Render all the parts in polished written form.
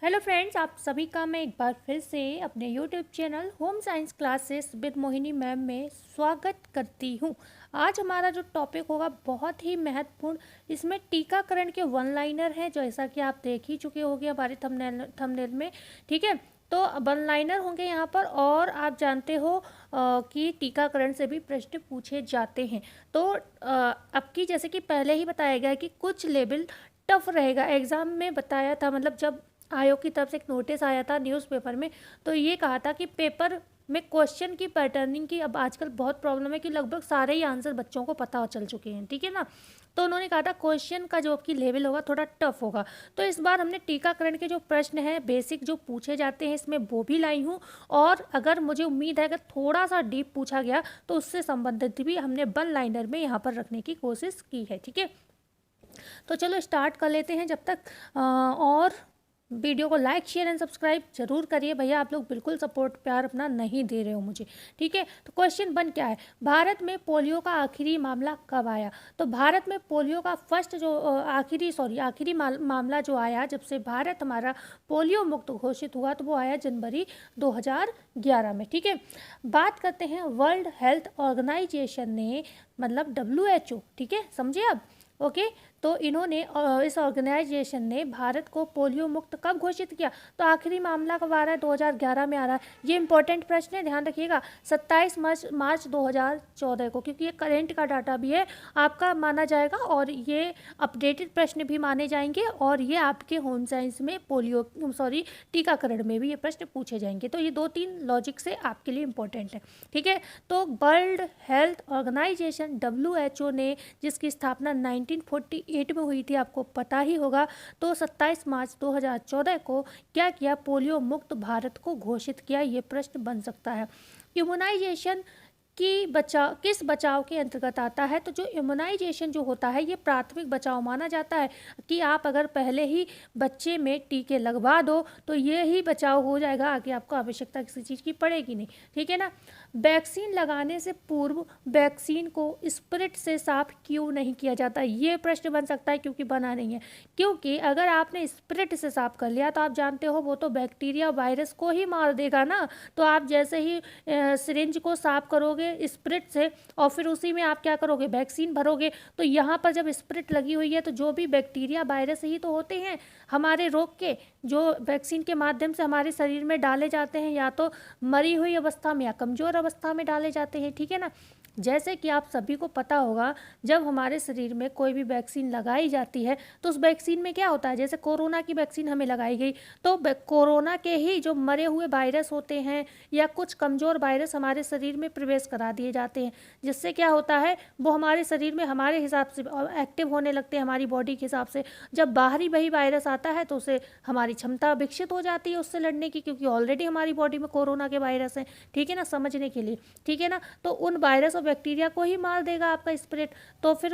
Hello friends, आप सभी का मैं एक बार फिर से अपने YouTube channel home science classes with Mohini ma'am में स्वागत करती हूँ। आज हमारा जो टॉपिक होगा बहुत ही महत्वपूर्ण। इसमें टीकाकरण के वन लाइनर हैं, जैसा कि आप देख ही चुके होंगे हमारे थंबनेल में। ठीक है, तो वन लाइनर होंगे यहाँ पर। और आप जानते हो कि टीकाकरण से भी प्रश्न पूछे जाते हैं। तो अब की जैसे कि पहले ही बताया गया है कि कुछ लेवल टफ रहेगा। एग्ज़ाम में बताया था, मतलब जब आयोग की तरफ से एक नोटिस आया था न्यूज़पेपर में, तो ये कहा था कि पेपर में क्वेश्चन की पैटर्निंग की अब आजकल बहुत प्रॉब्लम है कि लगभग सारे ही आंसर बच्चों को पता चल चुके हैं। ठीक है ना, तो उन्होंने कहा था क्वेश्चन का जो आपकी लेवल होगा थोड़ा टफ होगा। तो इस बार हमने टीकाकरण के जो प्रश्न हैं बेसिक जो पूछे जाते हैं इसमें वो भी लाई हूँ। और अगर मुझे उम्मीद है अगर थोड़ा सा डीप पूछा गया तो उससे संबंधित भी हमने वन लाइनर में यहाँ पर रखने की कोशिश की है। ठीक है, तो चलो स्टार्ट कर लेते हैं। जब तक और वीडियो को लाइक शेयर एंड सब्सक्राइब जरूर करिए भैया, आप लोग बिल्कुल सपोर्ट प्यार अपना नहीं दे रहे हो मुझे। ठीक है, तो क्वेश्चन वन क्या है, भारत में पोलियो का आखिरी मामला कब आया? तो भारत में पोलियो का फर्स्ट जो आखिरी मामला जो आया, जब से भारत हमारा पोलियो मुक्त घोषित हुआ, तो वो आया जनवरी 2011 में। ठीक है, बात करते हैं वर्ल्ड हेल्थ ऑर्गेनाइजेशन ने, मतलब WHO। ठीक है, समझिए आप। ओके, तो इन्होंने इस ऑर्गेनाइजेशन ने भारत को पोलियो मुक्त कब घोषित किया? तो आखिरी मामला कब आ रहा है? 2011 में आ रहा है। ये इंपॉर्टेंट प्रश्न है, ध्यान रखिएगा। 27 मार्च 2014 को, क्योंकि ये करेंट का डाटा भी है, आपका माना जाएगा और ये अपडेटेड प्रश्न भी माने जाएंगे। और ये आपके होम साइंस में टीकाकरण में भी ये प्रश्न पूछे जाएंगे। तो ये 2-3 लॉजिक से आपके लिए इंपॉर्टेंट है। ठीक है, तो वर्ल्ड हेल्थ ऑर्गेनाइजेशन WHO ने, जिसकी स्थापना 1948 में हुई थी, आपको पता ही होगा, तो 27 मार्च 2014 को क्या किया? पोलियो मुक्त भारत को घोषित किया। ये प्रश्न बन सकता है। इम्यूनाइजेशन किस बचाव के अंतर्गत आता है? तो जो इम्यूनाइजेशन जो होता है ये प्राथमिक बचाव माना जाता है, कि आप अगर पहले ही बच्चे में टीके लगवा दो तो ये ही बचाव हो जाएगा, आगे आपको आवश्यकता किसी चीज़ की पड़ेगी नहीं। ठीक है ना, वैक्सीन लगाने से पूर्व वैक्सीन को स्पिरिट से साफ क्यों नहीं किया जाता? ये प्रश्न बन सकता है, क्योंकि बना नहीं है। क्योंकि अगर आपने स्पिरिट से साफ कर लिया तो आप जानते हो वो तो बैक्टीरिया वायरस को ही मार देगा ना। तो आप जैसे ही सिरिंज को साफ करोगे स्पिरिट से और फिर उसी में आप क्या करोगे? वैक्सीन भरोगे। तो यहाँ पर जब स्पिरिट लगी हुई है तो जो भी बैक्टीरिया वायरस ही तो होते हैं हमारे रोग के, जो वैक्सीन के माध्यम से हमारे शरीर में डाले जाते हैं, या तो मरी हुई अवस्था में या कमज़ोर अवस्था में डाले जाते हैं। ठीक है ना, जैसे कि आप सभी को पता होगा, जब हमारे शरीर में कोई भी वैक्सीन लगाई जाती है तो उस वैक्सीन में क्या होता है, जैसे कोरोना की वैक्सीन हमें लगाई गई तो कोरोना के ही जो मरे हुए वायरस होते हैं या कुछ कमज़ोर वायरस हमारे शरीर में प्रवेश करा दिए जाते हैं, जिससे क्या होता है वो हमारे शरीर में हमारे हिसाब से एक्टिव होने लगते हैं, हमारी बॉडी के हिसाब से। जब बाहरी वही वायरस आता है तो उसे हमारी क्षमता विकसित हो जाती है उससे लड़ने की, क्योंकि ऑलरेडी हमारी बॉडी में कोरोना के वायरस हैं। ठीक है ना, समझने के लिए। ठीक है ना, तो उन वायरस और बैक्टीरिया को ही मार देगा आपका स्पिरिट। तो फिर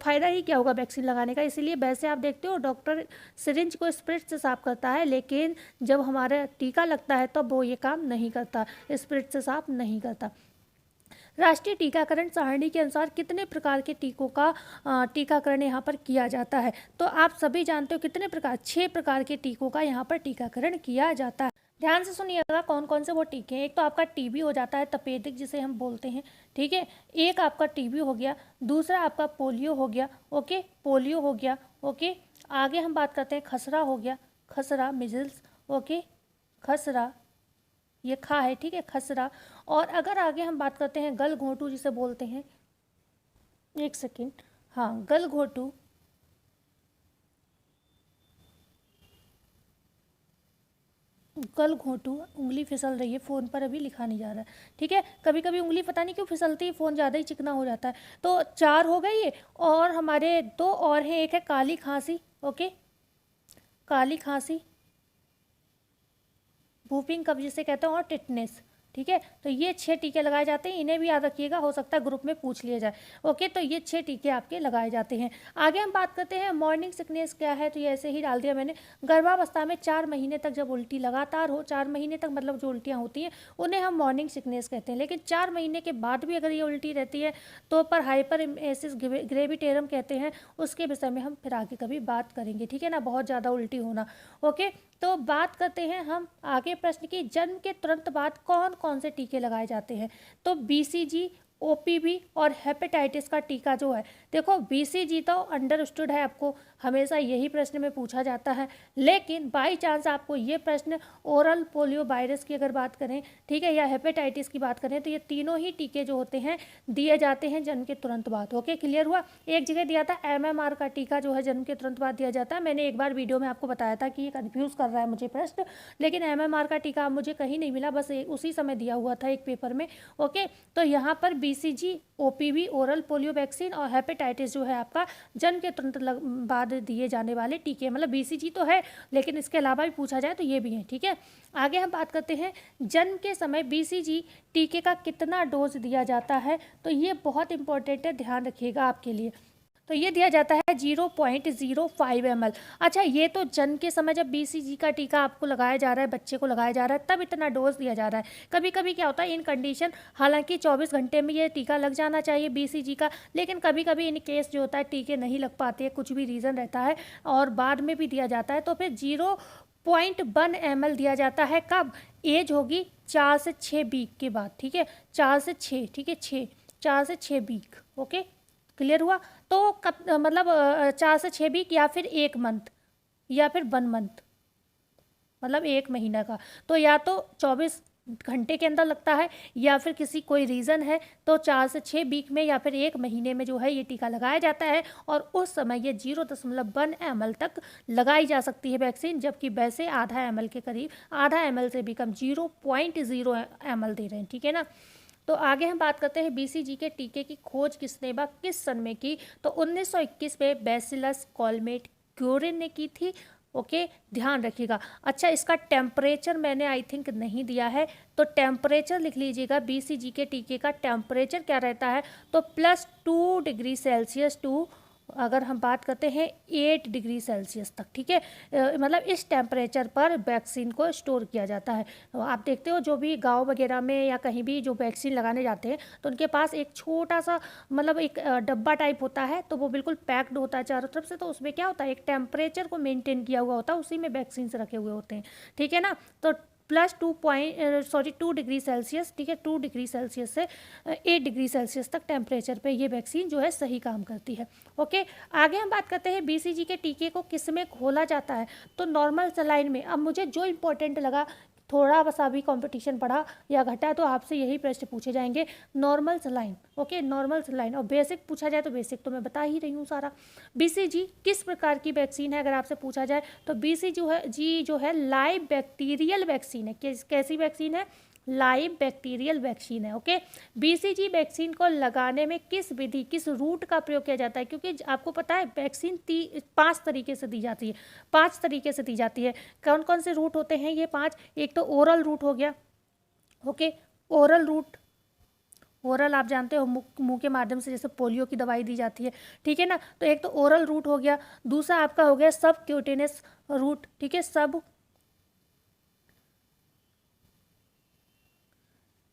फ़ायदा ही क्या होगा वैक्सीन लगाने का? इसीलिए वैसे आप देखते हो डॉक्टर सिरिंज को स्पिरिट से साफ करता है, लेकिन जब हमारा टीका लगता है तब वो ये काम नहीं करता, स्पिरिट से साफ नहीं करता। राष्ट्रीय टीकाकरण सारणी के अनुसार कितने प्रकार के टीकों का टीकाकरण यहाँ पर किया जाता है? तो आप सभी जानते हो कितने प्रकार, 6 प्रकार के टीकों का यहाँ पर टीकाकरण किया जाता है। ध्यान से सुनिएगा कौन कौन से वो टीके हैं। एक तो आपका टीबी हो जाता है, तपेदिक जिसे हम बोलते हैं। ठीक है, एक आपका टीबी हो गया, दूसरा आपका पोलियो हो गया। ओके, पोलियो हो गया। ओके, आगे हम बात करते हैं खसरा हो गया, खसरा मिजल्स। ओके, खसरा, ये खा है। ठीक है, खसरा। और अगर आगे हम बात करते हैं गल घोंटू जिसे बोलते हैं, एक सेकेंड, हाँ, गल घोंटू, गल घोंटू, उंगली फिसल रही है फ़ोन पर, अभी लिखा नहीं जा रहा है। ठीक है, कभी कभी उंगली पता नहीं क्यों फिसलती है, फ़ोन ज़्यादा ही चिकना हो जाता है। तो 4 हो गई ये, और हमारे 2 और हैं। एक है काली खांसी। ओके, काली खांसी, वूपिंग कफ जिसे कहते हैं, और टिटनेस। ठीक है, तो ये 6 टीके लगाए जाते हैं, इन्हें भी याद रखिएगा, हो सकता है ग्रुप में पूछ लिया जाए। ओके, तो ये 6 टीके आपके लगाए जाते हैं। आगे हम बात करते हैं मॉर्निंग सिकनेस क्या है, तो ये ऐसे ही डाल दिया मैंने। गर्भावस्था में 4 महीने तक जब उल्टी लगातार हो, 4 महीने तक मतलब जो उल्टियाँ होती हैं उन्हें हम मॉर्निंग सिकनेस कहते हैं। लेकिन 4 महीने के बाद भी अगर ये उल्टी रहती है तो पर हाइपरएमेसिस ग्रेविटेरम कहते हैं, उसके विषय में हम फिर आगे कभी बात करेंगे। ठीक है ना, बहुत ज़्यादा उल्टी होना। ओके, तो बात करते हैं हम आगे प्रश्न की, जन्म के तुरंत बाद कौन कौन से टीके लगाए जाते हैं। तो BCG, OPV और हेपेटाइटिस का टीका जो है, देखो BCG तो अंडरस्टूड है, आपको हमेशा यही प्रश्न में पूछा जाता है, लेकिन बाई चांस आपको ये प्रश्न ओरल पोलियो वायरस की अगर बात करें, ठीक है, या हेपेटाइटिस की बात करें, तो ये तीनों ही टीके जो होते हैं दिए जाते हैं जन्म के तुरंत बाद। ओके, क्लियर हुआ। एक जगह दिया था MMR का टीका जो है जन्म के तुरंत बाद दिया जाता है, मैंने एक बार वीडियो में आपको बताया था कि ये कन्फ्यूज़ कर रहा है मुझे प्रश्न, लेकिन MMR का टीका मुझे कहीं नहीं मिला, बस उसी समय दिया हुआ था एक पेपर में। ओके, तो यहाँ पर BCG, OPV oral polio vaccine और हेपेटाइटिस जो है आपका जन्म के तुरंत बाद दिए जाने वाले टीके, मतलब BCG तो है लेकिन इसके अलावा भी पूछा जाए तो ये भी है। ठीक है, आगे हम बात करते हैं, जन्म के समय BCG टीके का कितना डोज दिया जाता है। तो ये बहुत इंपॉर्टेंट है, ध्यान रखिएगा आपके लिए। तो ये दिया जाता है 0.05 ml। अच्छा, ये तो जन्म के समय जब BCG का टीका आपको लगाया जा रहा है, बच्चे को लगाया जा रहा है, तब इतना डोज दिया जा रहा है। कभी कभी क्या होता है इन कंडीशन, हालांकि 24 घंटे में ये टीका लग जाना चाहिए BCG का, लेकिन कभी कभी इन केस जो होता है टीके नहीं लग पाते, कुछ भी रीज़न रहता है और बाद में भी दिया जाता है, तो फिर 0.1 ml दिया जाता है। कब? एज होगी 4 से 6 वीक के बाद। ठीक है, 4 से 6, ठीक है, 4 से 6 वीक। ओके, क्लियर हुआ। तो कब, मतलब 4 से 6 वीक या फिर 1 मंथ या फिर 1 मंथ, मतलब 1 महीना का। तो या तो 24 घंटे के अंदर लगता है या फिर किसी कोई रीज़न है तो 4 से 6 वीक में या फिर 1 महीने में जो है ये टीका लगाया जाता है, और उस समय ये 0.1 ml तक लगाई जा सकती है वैक्सीन, जबकि वैसे आधा ml के करीब, आधा ml से भी कम 0.0 ml दे रहे हैं। ठीक है ना। तो आगे हम बात करते हैं BCG के टीके की खोज किसने व किस सन में की। तो 1921 में बैसिलस कॉलमेट क्यूरिन ने की थी। ओके, ध्यान रखिएगा। अच्छा, इसका टेम्परेचर मैंने आई थिंक नहीं दिया है, तो टेम्परेचर लिख लीजिएगा। BCG के टीके का टेम्परेचर क्या रहता है, तो +2 डिग्री सेल्सियस टू, अगर हम बात करते हैं 8 डिग्री सेल्सियस तक। ठीक है, मतलब इस टेम्परेचर पर वैक्सीन को स्टोर किया जाता है। आप देखते हो जो भी गांव वगैरह में या कहीं भी जो वैक्सीन लगाने जाते हैं तो उनके पास एक छोटा सा, मतलब एक डब्बा टाइप होता है, तो वो बिल्कुल पैक्ड होता है चारों तरफ से, तो उसमें क्या होता है, एक टेम्परेचर को मेंटेन किया हुआ होता है, उसी में वैक्सीन रखे हुए होते हैं। ठीक है ना। तो +2 डिग्री सेल्सियस, ठीक है, 2 डिग्री सेल्सियस से 8 डिग्री सेल्सियस तक टेम्परेचर पे ये वैक्सीन जो है सही काम करती है। ओके, आगे हम बात करते हैं BCG के टीके को किस में घोला जाता है। तो नॉर्मल सलाइन में। अब मुझे जो इम्पोर्टेंट लगा, थोड़ा बस अभी कंपटीशन बढ़ा या घटा तो आपसे यही प्रश्न पूछे जाएंगे, normal saline. Okay, normal saline, और बेसिक पूछा जाए तो बेसिक तो मैं बता ही रही हूँ सारा। BCG किस प्रकार की वैक्सीन है अगर आपसे पूछा जाए, तो BCG जो है लाइव बैक्टीरियल वैक्सीन है। कैसी वैक्सीन है? लाइव बैक्टीरियल वैक्सीन है। ओके, BCG वैक्सीन को लगाने में किस विधि, किस रूट का प्रयोग किया जाता है, क्योंकि आपको पता है वैक्सीन 5 तरीके से दी जाती है, 5 तरीके से दी जाती है। कौन कौन से रूट होते हैं ये 5? एक तो ओरल रूट हो गया। ओके, ओरल रूट, ओरल आप जानते हो मुंह के माध्यम से जैसे पोलियो की दवाई दी जाती है। ठीक है ना। तो एक तो ओरल रूट हो गया, दूसरा आपका हो गया सब क्यूटेनियस रूट। ठीक है, सब,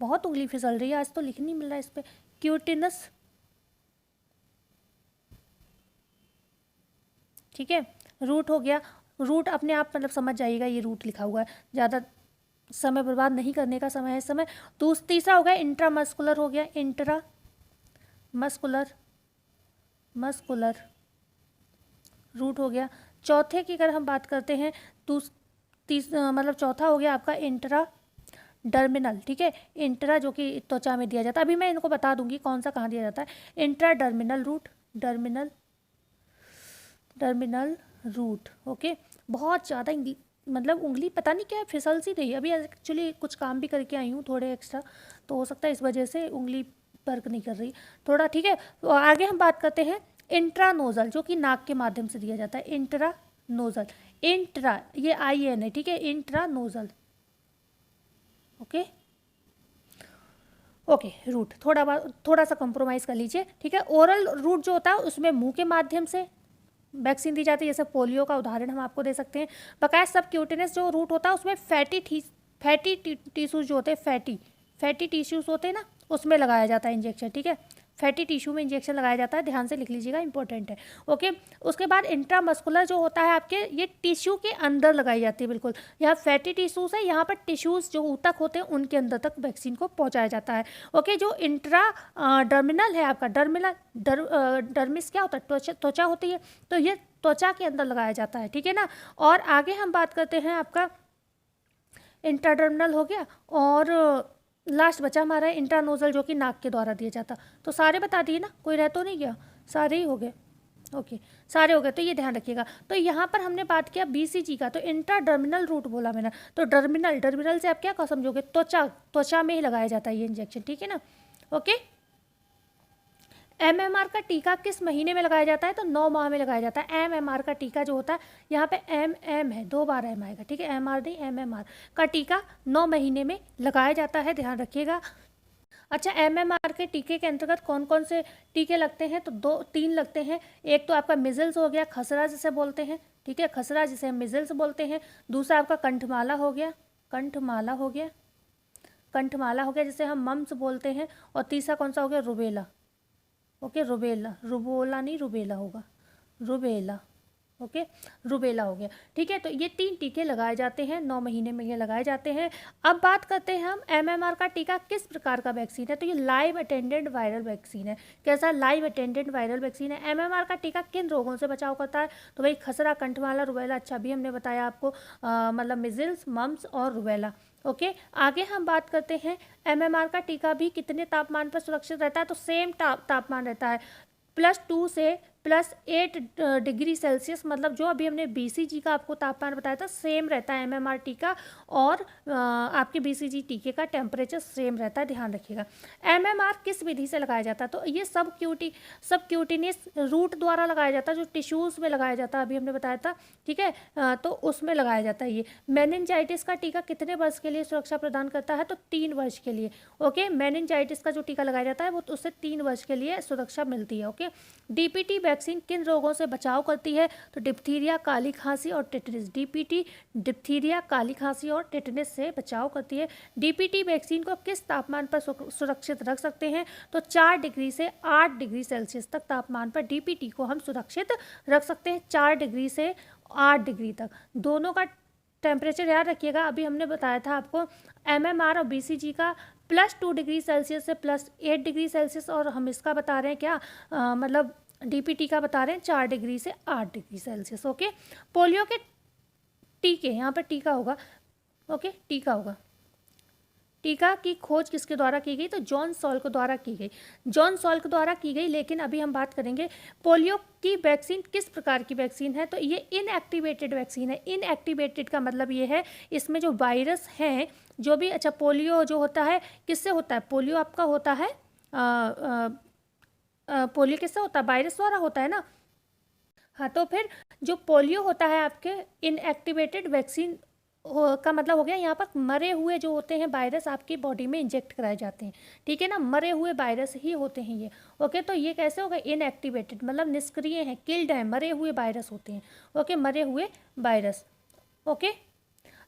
बहुत उंगली फिसल रही है आज तो, लिख नहीं मिल रहा है इस पर, क्यूटिनस। ठीक है, रूट हो गया। रूट अपने आप मतलब समझ जाइएगा, ये रूट लिखा हुआ है, ज़्यादा समय बर्बाद नहीं करने का समय है इस समय। तीसरा हो गया इंट्रामस्कुलर हो गया, इंट्रा मस्कुलर रूट हो गया। चौथे की अगर हम बात करते हैं तो मतलब चौथा हो गया आपका इंट्रा डर्मिनल। ठीक है, इंट्रा जो कि त्वचा में दिया जाता है, अभी मैं इनको बता दूंगी कौन सा कहाँ दिया जाता है। Intradermal route, dermal route. Okay, बहुत ज़्यादा मतलब उंगली पता नहीं क्या फिसल सी रही है, अभी एक्चुअली कुछ काम भी करके आई हूँ थोड़े एक्स्ट्रा, तो हो सकता है इस वजह से उंगली वर्क नहीं कर रही थोड़ा। ठीक है, तो आगे हम बात करते हैं इंट्रानोजल, जो कि नाक के माध्यम से दिया जाता है। इंट्रानोजल, इंट्रा ये IN है। ठीक है, इंट्रानोजल। ओके रूट, थोड़ा सा कंप्रोमाइज़ कर लीजिए। ठीक है, ओरल रूट जो होता है उसमें मुंह के माध्यम से वैक्सीन दी जाती है, जैसे पोलियो का उदाहरण हम आपको दे सकते हैं। बकाया सब क्यूटेनियस जो रूट होता है उसमें फैटी टिश्यूज जो होते हैं, फैटी टिश्यूज होते हैं ना, उसमें लगाया जाता है इंजेक्शन। ठीक है, फैटी टिश्यू में इंजेक्शन लगाया जाता है, ध्यान से लिख लीजिएगा, इंपॉर्टेंट है। ओके, उसके बाद इंट्रामस्कुलर जो होता है आपके, ये टिश्यू के अंदर लगाई जाती है, बिल्कुल यहाँ फैटी टिश्यूज है, यहाँ पर टिश्यूज जो ऊतक होते हैं उनके अंदर तक वैक्सीन को पहुँचाया जाता है। ओके, जो इंट्रा डर्मिनल है आपका, डर्मिस क्या होता है, त्वचा होती है, तो ये त्वचा के अंदर लगाया जाता है, ठीक है ना। और आगे हम बात करते हैं, आपका इंट्राडर्मिनल हो गया, और लास्ट बचा हमारा इंट्रानोजल जो कि नाक के द्वारा दिया जाता। तो सारे बता दिए ना, कोई रह तो नहीं गया, सारे ही हो गए। ओके, सारे हो गए, तो ये ध्यान रखिएगा। तो यहाँ पर हमने बात किया बीसीजी का, तो इंट्राडर्मिनल रूट बोला मैंने, तो डर्मिनल से आप क्या समझोगे, त्वचा में ही लगाया जाता है ये इंजेक्शन, ठीक है ना। ओके, एमएमआर का टीका किस महीने में लगाया जाता है, तो 9 माह में लगाया जाता है। एमएमआर का टीका जो होता है, यहाँ पे एम है, 2 बार एम आएगा, ठीक है, एमआर नहीं एमएमआर का टीका 9 महीने में लगाया जाता है, ध्यान रखिएगा। अच्छा, एमएमआर के टीके के अंतर्गत कौन कौन से टीके लगते हैं, तो 3 लगते हैं। एक तो आपका मिजल्स हो गया, खसरा जिसे बोलते हैं, ठीक है, खसरा जिसे हम मिजल्स बोलते हैं। दूसरा आपका कंठमाला हो गया, कंठमाला हो गया जिसे हम मम्स बोलते हैं। और तीसरा कौन सा हो गया, रुबेला। ओके, रुबोला नहीं, रुबेला होगा, रुबेला। ओके, रुबेला हो गया, ठीक है। तो ये 3 टीके लगाए जाते हैं, 9 महीने में ये लगाए जाते हैं। अब बात करते हैं हम एमएमआर का टीका किस प्रकार का वैक्सीन है, तो ये लाइव अटेंडेंट वायरल वैक्सीन है। कैसा, लाइव अटेंडेंट वायरल वैक्सीन है। एमएमआर का टीका किन रोगों से बचाव करता है, तो भाई खसरा, कंठमाला, रुबेला, अच्छा अभी हमने बताया आपको, मतलब मिजल्स, मम्स और रुबेला। ओके, आगे हम बात करते हैं एमएमआर का टीका भी कितने तापमान पर सुरक्षित रहता है, तो सेम तापमान रहता है, +2 से +8 डिग्री सेल्सियस, मतलब जो अभी हमने बीसीजी का आपको तापमान बताया था सेम रहता है एमएमआर टीका, और आपके बीसीजी टीके का टेम्परेचर सेम रहता है, ध्यान रखिएगा। एमएमआर किस विधि से लगाया जाता है, तो ये सब क्यूटिनियस रूट द्वारा लगाया जाता है, जो टिश्यूज़ में लगाया जाता है, अभी हमने बताया था, ठीक है, तो उसमें लगाया जाता है ये। मेनिनजाइटिस का टीका कितने वर्ष के लिए सुरक्षा प्रदान करता है, तो 3 वर्ष के लिए। ओके, मेनिनजाइटिस का जो टीका लगाया जाता है वो उससे 3 वर्ष के लिए सुरक्षा मिलती है। ओके, डीपीटी वैक्सीन किन रोगों से बचाव करती है, तो डिप्थीरिया, काली खांसी और टेटनस। डीपीटी डिप्थीरिया, काली खांसी और टेटनस से बचाव करती है। डीपीटी वैक्सीन को किस तापमान पर सुरक्षित रख सकते हैं, तो 4 डिग्री से 8 डिग्री सेल्सियस तक तापमान पर डीपीटी को हम सुरक्षित रख सकते हैं, 4 डिग्री से 8 डिग्री तक। दोनों का टेम्परेचर याद रखिएगा, अभी हमने बताया था आपको एमएमआर और बीसीजी का +2 डिग्री सेल्सियस से +8 डिग्री सेल्सियस, और हम इसका बता रहे हैं क्या, मतलब डीपीटी का बता रहे हैं 4 डिग्री से 8 डिग्री सेल्सियस। ओके, पोलियो के टीके, यहाँ पर टीका होगा, ओके, टीका की खोज किसके द्वारा की गई, तो जॉन सॉल्क द्वारा की गई। लेकिन अभी हम बात करेंगे पोलियो की वैक्सीन किस प्रकार की वैक्सीन है, तो ये इनएक्टिवेटेड वैक्सीन है। इनएक्टिवेटेड का मतलब ये है इसमें जो वायरस हैं, जो भी, अच्छा पोलियो जो होता है किससे होता है, पोलियो आपका होता है पोलियो किससे होता है, वायरस द्वारा होता है ना। हाँ, तो फिर जो पोलियो होता है आपके इनएक्टिवेटेड वैक्सीन का मतलब हो गया, यहाँ पर मरे हुए जो होते हैं वायरस आपकी बॉडी में इंजेक्ट कराए जाते हैं, ठीक है ना, मरे हुए वायरस ही होते हैं ये। ओके, तो ये कैसे होगा, इनएक्टिवेटेड मतलब निष्क्रिय हैं, किल्ड हैं, मरे हुए वायरस होते हैं। ओके, मरे हुए वायरस। ओके,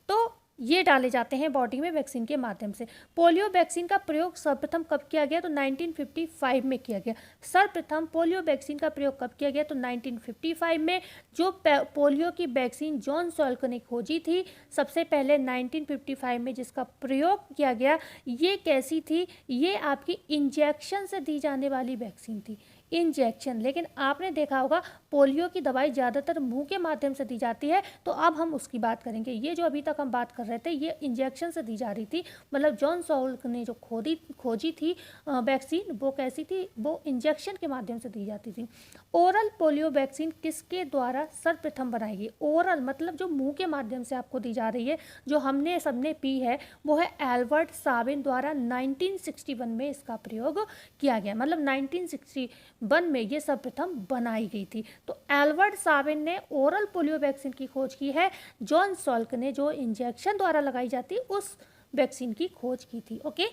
तो ये डाले जाते हैं बॉडी में वैक्सीन के माध्यम से। पोलियो वैक्सीन का प्रयोग सर्वप्रथम कब किया गया, तो 1955 में किया गया। सर्वप्रथम पोलियो वैक्सीन का प्रयोग कब किया गया, तो 1955 में। जो पोलियो की वैक्सीन जॉन सॉल्क ने खोजी थी सबसे पहले 1955 में, जिसका प्रयोग किया गया, ये कैसी थी, ये आपकी इंजेक्शन से दी जाने वाली वैक्सीन थी, इंजेक्शन। लेकिन आपने देखा होगा पोलियो की दवाई ज़्यादातर मुंह के माध्यम से दी जाती है, तो अब हम उसकी बात करेंगे। ये जो अभी तक हम बात कर रहे थे ये इंजेक्शन से दी जा रही थी, मतलब जॉन सॉल्क ने जो खोजी थी वैक्सीन, वो कैसी थी, वो इंजेक्शन के माध्यम से दी जाती थी। ओरल पोलियो वैक्सीन किसके द्वारा सर्वप्रथम बनाई गई, ओरल मतलब जो मुंह के माध्यम से आपको दी जा रही है, जो हमने सबने पी है, वो है एल्बर्ट साबिन द्वारा 1961 में इसका प्रयोग किया गया, मतलब 1961 में ये सर्वप्रथम बनाई गई थी। तो एल्बर्ट साबिन ने ओरल पोलियो वैक्सीन की खोज की है, जॉन सॉल्क ने जो इंजेक्शन द्वारा लगाई जाती उस वैक्सीन की खोज की थी। ओके,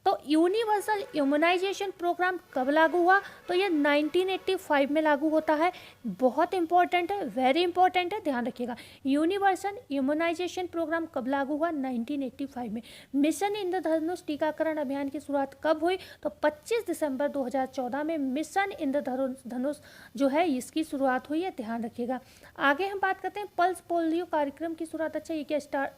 तो यूनिवर्सल इम्यूनाइजेशन प्रोग्राम कब लागू हुआ? तो ये 1985 में लागू होता है। बहुत इंपॉर्टेंट है, वेरी इंपॉर्टेंट है, ध्यान रखिएगा। यूनिवर्सल इम्यूनाइजेशन प्रोग्राम कब लागू हुआ? 1985 में। मिशन इंद्रधनुष टीकाकरण अभियान की शुरुआत कब हुई? तो 25 दिसंबर 2014 में मिशन इंद्रधनुष जो है इसकी शुरुआत हुई है, ध्यान रखिएगा। आगे हम बात करते हैं पल्स पोलियो कार्यक्रम की शुरुआत। अच्छा, ये क्या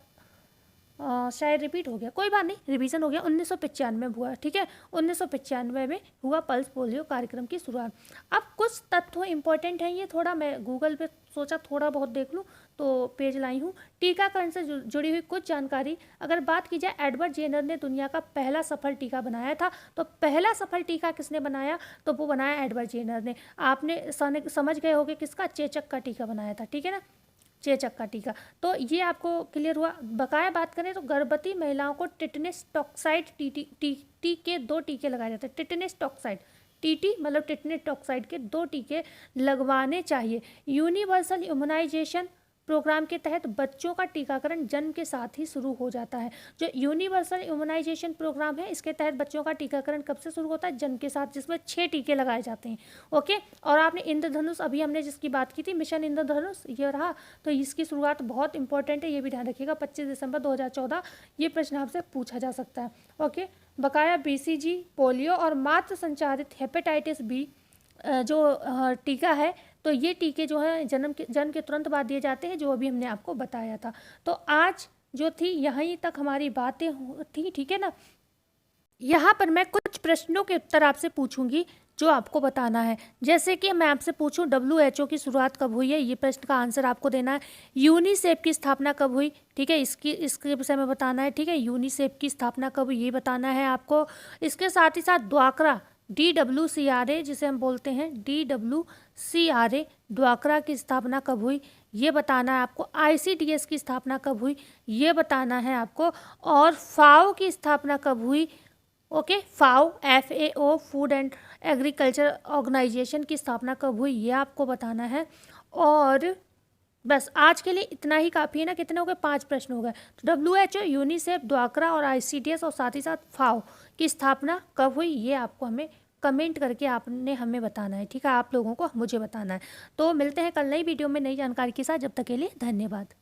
शायद रिपीट हो गया, कोई बात नहीं, रिवीजन हो गया। 1995 में हुआ, ठीक है, 1995 में हुआ पल्स पोलियो कार्यक्रम की शुरुआत। अब कुछ तथ्य इंपॉर्टेंट हैं, ये थोड़ा मैं गूगल पे सोचा थोड़ा बहुत देख लूँ तो पेज लाई हूँ। टीकाकरण से जुड़ी हुई कुछ जानकारी। अगर बात की जाए, एडवर्ड जेनर ने दुनिया का पहला सफल टीका बनाया था। तो पहला सफल टीका किसने बनाया? तो वो बनाया एडवर्ड जेनर ने। आपने समझ गए होंगे किसका? चेचक का टीका बनाया था, ठीक है ना, चेचक का टीका। तो ये आपको क्लियर हुआ। बकाया बात करें तो गर्भवती महिलाओं को टिटनेस टॉक्साइड टी के 2 टीके लगाए जाते हैं। टिटनेस टॉक्साइड, टीटी मतलब टिटनेस टॉक्साइड के 2 टीके लगवाने चाहिए। यूनिवर्सल इम्यूनाइजेशन प्रोग्राम के तहत बच्चों का टीकाकरण जन्म के साथ ही शुरू हो जाता है। जो यूनिवर्सल इम्यूनाइजेशन प्रोग्राम है, इसके तहत बच्चों का टीकाकरण कब से शुरू होता है? जन्म के साथ, जिसमें 6 टीके लगाए जाते हैं। ओके, और आपने इंद्रधनुष, अभी हमने जिसकी बात की थी, मिशन इंद्रधनुष, ये रहा। तो इसकी शुरुआत बहुत इंपॉर्टेंट है, ये भी ध्यान रखिएगा। 25 दिसंबर 2014 ये प्रश्न आपसे पूछा जा सकता है। ओके, बकाया BCG, पोलियो और मातृ संचारित हेपेटाइटिस बी जो टीका है, तो ये टीके जो है जन्म के तुरंत बाद दिए जाते हैं, जो अभी हमने आपको बताया था। तो आज जो थी यहीं तक हमारी बातें थी, ठीक है ना। यहाँ पर मैं कुछ प्रश्नों के उत्तर आपसे पूछूंगी जो आपको बताना है। जैसे कि मैं आपसे पूछूं WHO की शुरुआत कब हुई है, ये प्रश्न का आंसर आपको देना है। यूनिसेफ की स्थापना कब हुई, ठीक है, इसके विषय में बताना है, ठीक है। यूनिसेफ की स्थापना कब हुई ये बताना है आपको। इसके साथ ही साथ ड्वाक्रा, DWCRA जिसे हम बोलते हैं, DWCRA ड्वाक्रा की स्थापना कब हुई ये बताना है आपको। ICDS की स्थापना कब हुई ये बताना है आपको। और FAO की स्थापना कब हुई? Okay, FAO food and agriculture organisation की स्थापना कब हुई ये आपको बताना है। और बस आज के लिए इतना ही काफ़ी है ना। कितने हो गए? 5 प्रश्न हो गए। तो WHO, यूनिसेफ, ड्वाक्रा और ICDS और साथ ही साथ FAO की स्थापना कब हुई ये आपको हमें कमेंट करके आपने हमें बताना है, ठीक है, आप लोगों को मुझे बताना है। तो मिलते हैं कल नई वीडियो में नई जानकारी के साथ। जब तक के लिए धन्यवाद।